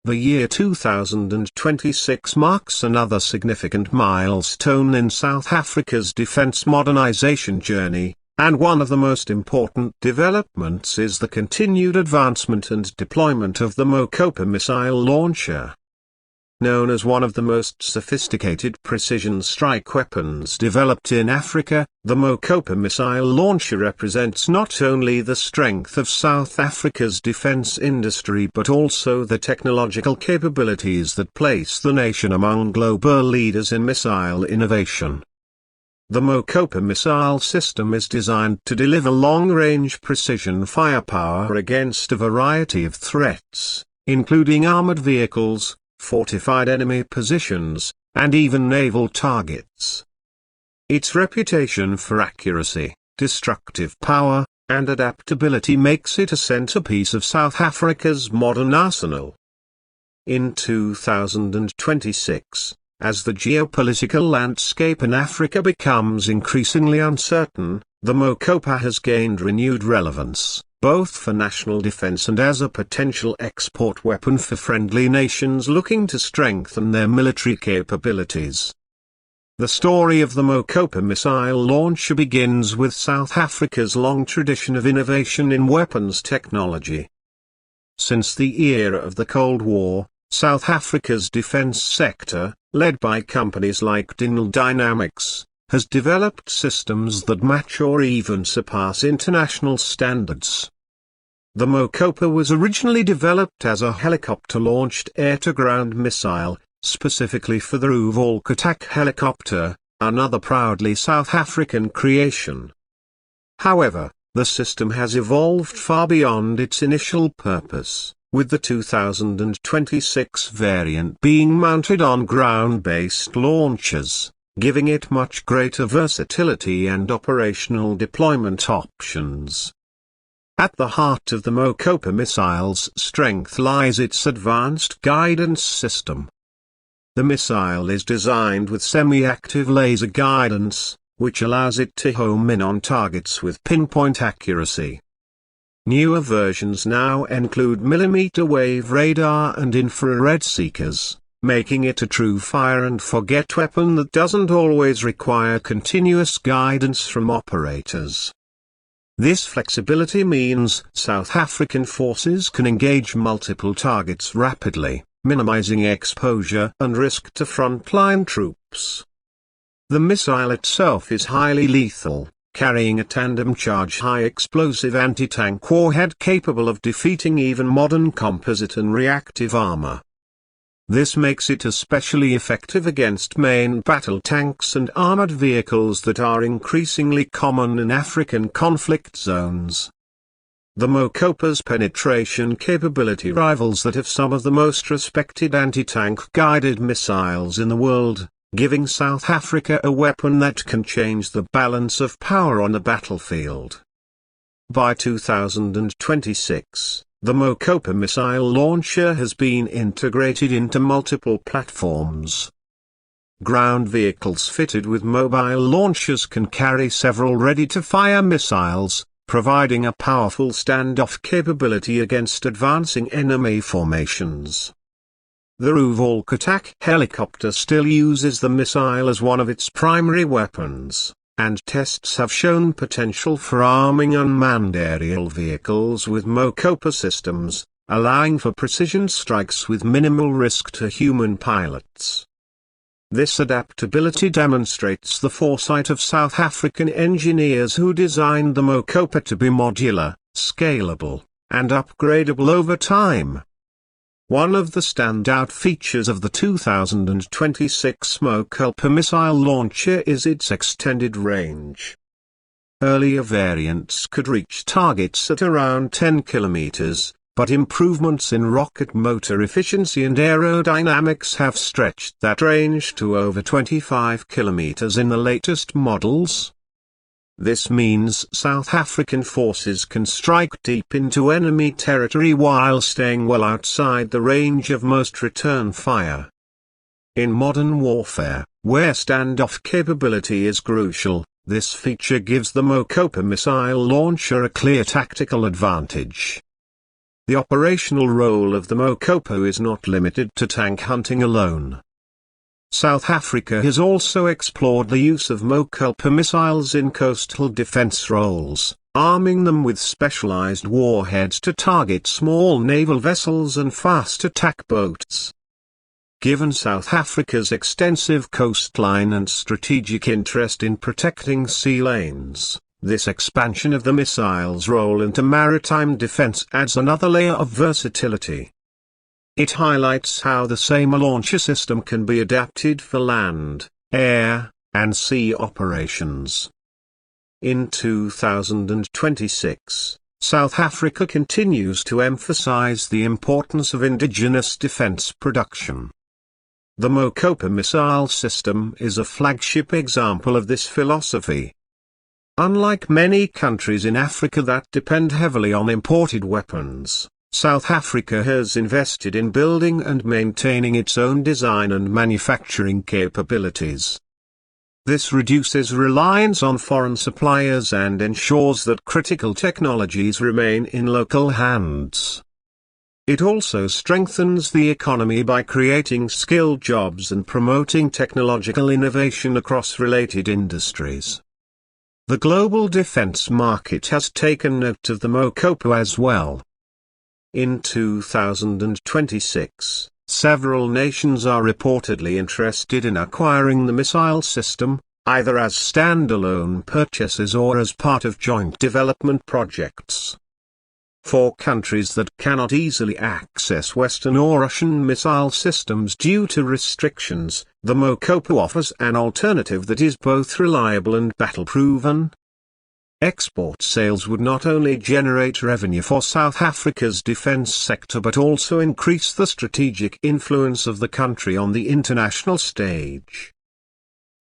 The year 2026 marks another significant milestone in South Africa's defense modernization journey, and one of the most important developments is the continued advancement and deployment of the Mokopa Missile Launcher. Known as one of the most sophisticated precision strike weapons developed in Africa, the Mokopa Missile Launcher represents not only the strength of South Africa's defense industry but also the technological capabilities that place the nation among global leaders in missile innovation. The Mokopa missile system is designed to deliver long-range precision firepower against a variety of threats, including armored vehicles, fortified enemy positions, and even naval targets. Its reputation for accuracy, destructive power, and adaptability makes it a centerpiece of South Africa's modern arsenal. In 2026, as the geopolitical landscape in Africa becomes increasingly uncertain, the Mokopa has gained renewed relevance, both for national defense and as a potential export weapon for friendly nations looking to strengthen their military capabilities. The story of the Mokopa Missile Launcher begins with South Africa's long tradition of innovation in weapons technology. Since the era of the Cold War, South Africa's defense sector, led by companies like Dynamics, has developed systems that match or even surpass international standards. The Mokopa was originally developed as a helicopter-launched air-to-ground missile, specifically for the Volk helicopter, another proudly South African creation. However, the system has evolved far beyond its initial purpose, with the 2026 variant being mounted on ground-based launchers, giving it much greater versatility and operational deployment options. At the heart of the Mokopa missile's strength lies its advanced guidance system. The missile is designed with semi-active laser guidance, which allows it to home in on targets with pinpoint accuracy. Newer versions now include millimeter-wave radar and infrared seekers, making it a true fire-and-forget weapon that doesn't always require continuous guidance from operators. This flexibility means South African forces can engage multiple targets rapidly, minimizing exposure and risk to frontline troops. The missile itself is highly lethal, carrying a tandem-charge high-explosive anti-tank warhead capable of defeating even modern composite and reactive armor. This makes it especially effective against main battle tanks and armored vehicles that are increasingly common in African conflict zones. The Mokopa's penetration capability rivals that of some of the most respected anti-tank guided missiles in the world, giving South Africa a weapon that can change the balance of power on the battlefield. By 2026, the Mokopa Missile Launcher has been integrated into multiple platforms. Ground vehicles fitted with mobile launchers can carry several ready-to-fire missiles, providing a powerful standoff capability against advancing enemy formations. The Volk helicopter still uses the missile as one of its primary weapons, and tests have shown potential for arming unmanned aerial vehicles with Mokopa systems, allowing for precision strikes with minimal risk to human pilots. This adaptability demonstrates the foresight of South African engineers who designed the Mokopa to be modular, scalable, and upgradable over time. One of the standout features of the 2026 Mokopa missile launcher is its extended range. Earlier variants could reach targets at around 10 kilometers, but improvements in rocket motor efficiency and aerodynamics have stretched that range to over 25 kilometers in the latest models. This means South African forces can strike deep into enemy territory while staying well outside the range of most return fire. In modern warfare, where standoff capability is crucial, this feature gives the Mokopa missile launcher a clear tactical advantage. The operational role of the Mokopa is not limited to tank hunting alone. South Africa has also explored the use of Mokopa missiles in coastal defense roles, arming them with specialized warheads to target small naval vessels and fast attack boats. Given South Africa's extensive coastline and strategic interest in protecting sea lanes, this expansion of the missile's role into maritime defense adds another layer of versatility. It highlights how the same launcher system can be adapted for land, air, and sea operations. In 2026, South Africa continues to emphasize the importance of indigenous defense production. The Mokopa missile system is a flagship example of this philosophy. Unlike many countries in Africa that depend heavily on imported weapons, South Africa has invested in building and maintaining its own design and manufacturing capabilities. This reduces reliance on foreign suppliers and ensures that critical technologies remain in local hands. It also strengthens the economy by creating skilled jobs and promoting technological innovation across related industries. The global defense market has taken note of the Mokopa as well. In 2026, several nations are reportedly interested in acquiring the missile system, either as standalone purchases or as part of joint development projects. For countries that cannot easily access Western or Russian missile systems due to restrictions, the Mokopa offers an alternative that is both reliable and battle-proven. Export sales would not only generate revenue for South Africa's defense sector but also increase the strategic influence of the country on the international stage.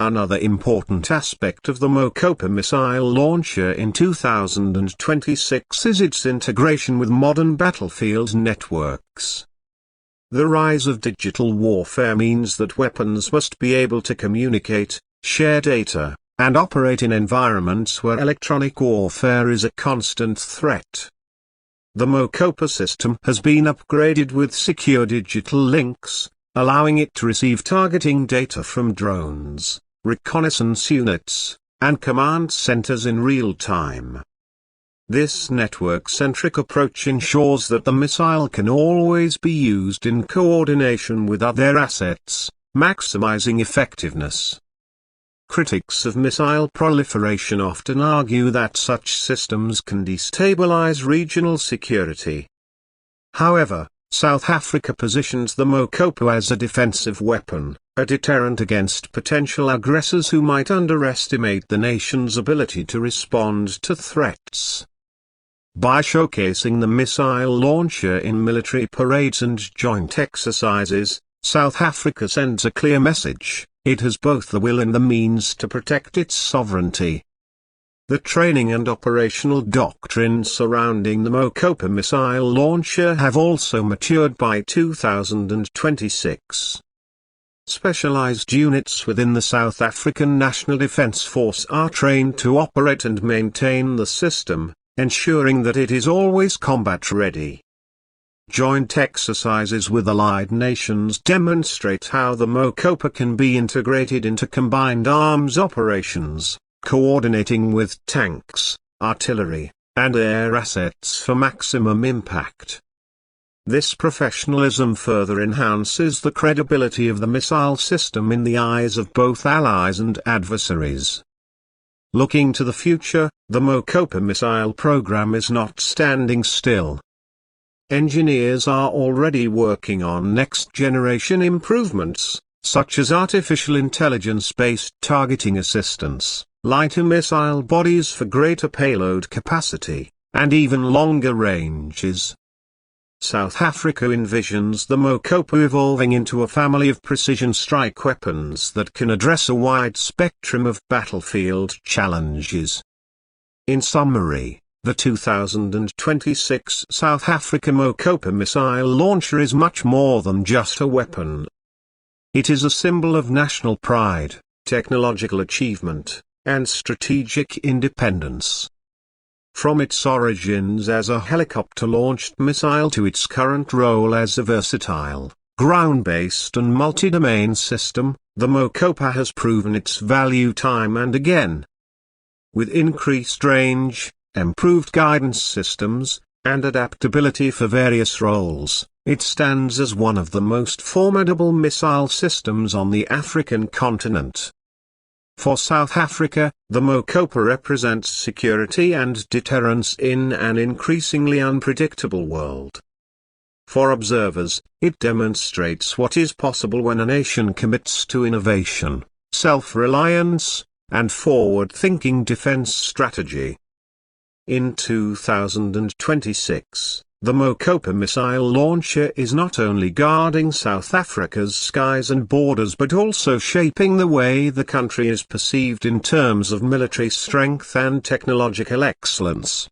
Another important aspect of the Mokopa Missile Launcher in 2026 is its integration with modern battlefield networks. The rise of digital warfare means that weapons must be able to communicate, share data, and operate in environments where electronic warfare is a constant threat. The Mokopa system has been upgraded with secure digital links, allowing it to receive targeting data from drones, reconnaissance units, and command centers in real time. This network-centric approach ensures that the missile can always be used in coordination with other assets, maximizing effectiveness. Critics of missile proliferation often argue that such systems can destabilize regional security. However, South Africa positions the Mokopa as a defensive weapon, a deterrent against potential aggressors who might underestimate the nation's ability to respond to threats. By showcasing the missile launcher in military parades and joint exercises, South Africa sends a clear message: it has both the will and the means to protect its sovereignty. The training and operational doctrine surrounding the Mokopa missile launcher have also matured by 2026. Specialized units within the South African National Defence Force are trained to operate and maintain the system, ensuring that it is always combat-ready. Joint exercises with allied nations demonstrate how the Mokopa can be integrated into combined arms operations, coordinating with tanks, artillery, and air assets for maximum impact. This professionalism further enhances the credibility of the missile system in the eyes of both allies and adversaries. Looking to the future, the Mokopa missile program is not standing still. Engineers are already working on next-generation improvements, such as artificial intelligence-based targeting assistance, lighter missile bodies for greater payload capacity, and even longer ranges. South Africa envisions the Mokopa evolving into a family of precision strike weapons that can address a wide spectrum of battlefield challenges. In summary, the 2026 South Africa Mokopa Missile Launcher is much more than just a weapon. It is a symbol of national pride, technological achievement, and strategic independence. From its origins as a helicopter-launched missile to its current role as a versatile, ground-based and multi-domain system, the Mokopa has proven its value time and again. With increased range, improved guidance systems, and adaptability for various roles, it stands as one of the most formidable missile systems on the African continent. For South Africa, the Mokopa represents security and deterrence in an increasingly unpredictable world. For observers, it demonstrates what is possible when a nation commits to innovation, self-reliance, and forward-thinking defense strategy. In 2026, the Mokopa Missile Launcher is not only guarding South Africa's skies and borders but also shaping the way the country is perceived in terms of military strength and technological excellence.